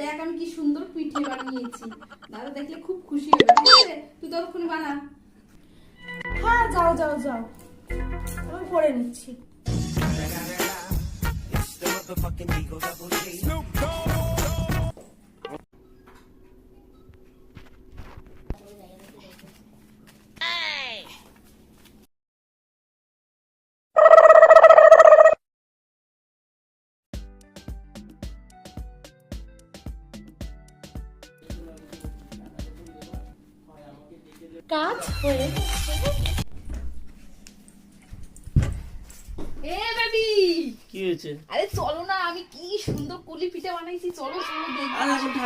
দেখ আমি কি সুন্দর পিঠে বানিয়েছি, দাদা দেখলে খুব খুশি হবে। ঠিক আছে, তুই ততক্ষণে বানা। হ্যাঁ যাও যাও যাও, আমি করে নিচ্ছি। কাজ হয়ে গেছে। এ বেবি, কি হয়েছে? আরে চলো না, আমি কি সুন্দর কুলি পিঠে বানাইছি, চলো চলো দেখি।